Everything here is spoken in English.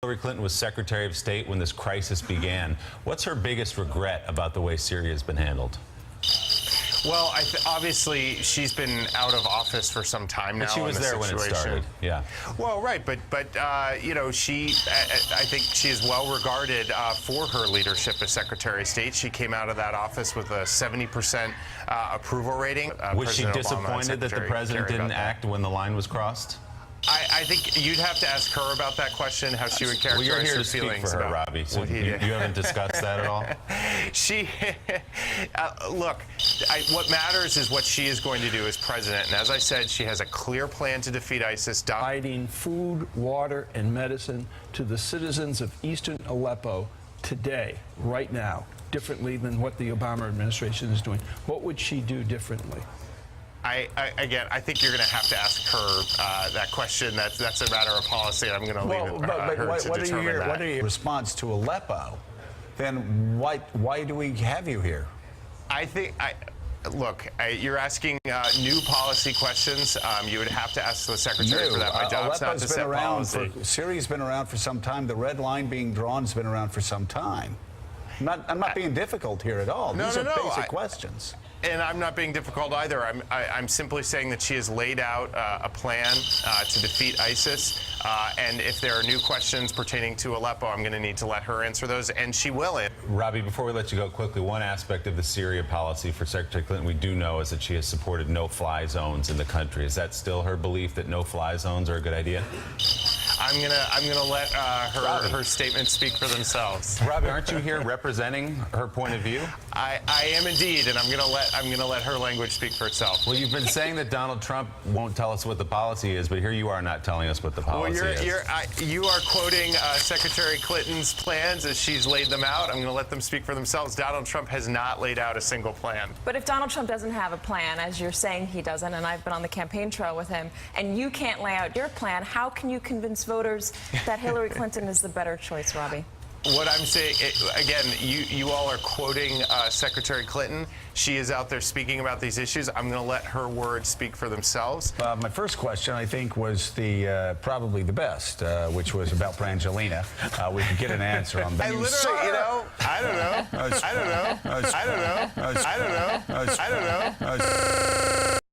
Hillary Clinton was Secretary of State when this crisis began. What's her biggest regret about the way Syria has been handled? Well, obviously, she's been out of office for some time now. But she was there when it started. Yeah. Well, right, but you know, I think she is well regarded for her leadership as Secretary of State. She came out of that office with a 70% approval rating. Was she disappointed that the president didn't act when the line was crossed? I think you'd have to ask her about that question, how she would characterize well, you're here her to speak feelings for her, about Robby. So what he you did. haven't discussed that at all? Look, what matters is what she is going to do as president. And as I said, she has a clear plan to defeat ISIS. Providing food, water, and medicine to the citizens of eastern Aleppo today, right now, differently than what the Obama administration is doing. What would she do differently? Again, I think you're going to have to ask her that question. That's a matter of policy, and I'm going to leave it her to determine that. What are your response to Aleppo? Then why do we have you here? I think, look, you're asking new policy questions. You would have to ask the secretary for that. My job's not to set policy. Syria's been around for some time. The red line being drawn has been around for some time. I'm not being difficult here at all. These are basic questions. And I'm not being difficult either. I'm simply saying that she has laid out a plan to defeat ISIS. And if there are new questions pertaining to Aleppo, I'm going to need to let her answer those, and she will. Robby, before we let you go quickly, one aspect of the Syria policy for Secretary Clinton we do know is that she has supported no-fly zones in the country. Is that still her belief that no-fly zones are a good idea? I'm gonna let her statements speak for themselves. Robby, aren't you here representing her point of view? I am indeed, and I'm gonna let her language speak for itself. Well, you've been saying that Donald Trump won't tell us what the policy is, but here you are not telling us what the policy is. You are quoting Secretary Clinton's plans as she's laid them out. I'm going to let them speak for themselves. Donald Trump has not laid out a single plan. But if Donald Trump doesn't have a plan, as you're saying he doesn't, and I've been on the campaign trail with him, and you can't lay out your plan, how can you convince voters that Hillary Clinton is the better choice, Robby? What I'm saying, again, you all are quoting Secretary Clinton. She is out there speaking about these issues. I'm going to let her words speak for themselves. My first question, I think, was probably the best, which was about Brangelina. We could get an answer on that. I literally, you know, I don't know. I don't know. I don't know. I don't know. I don't know.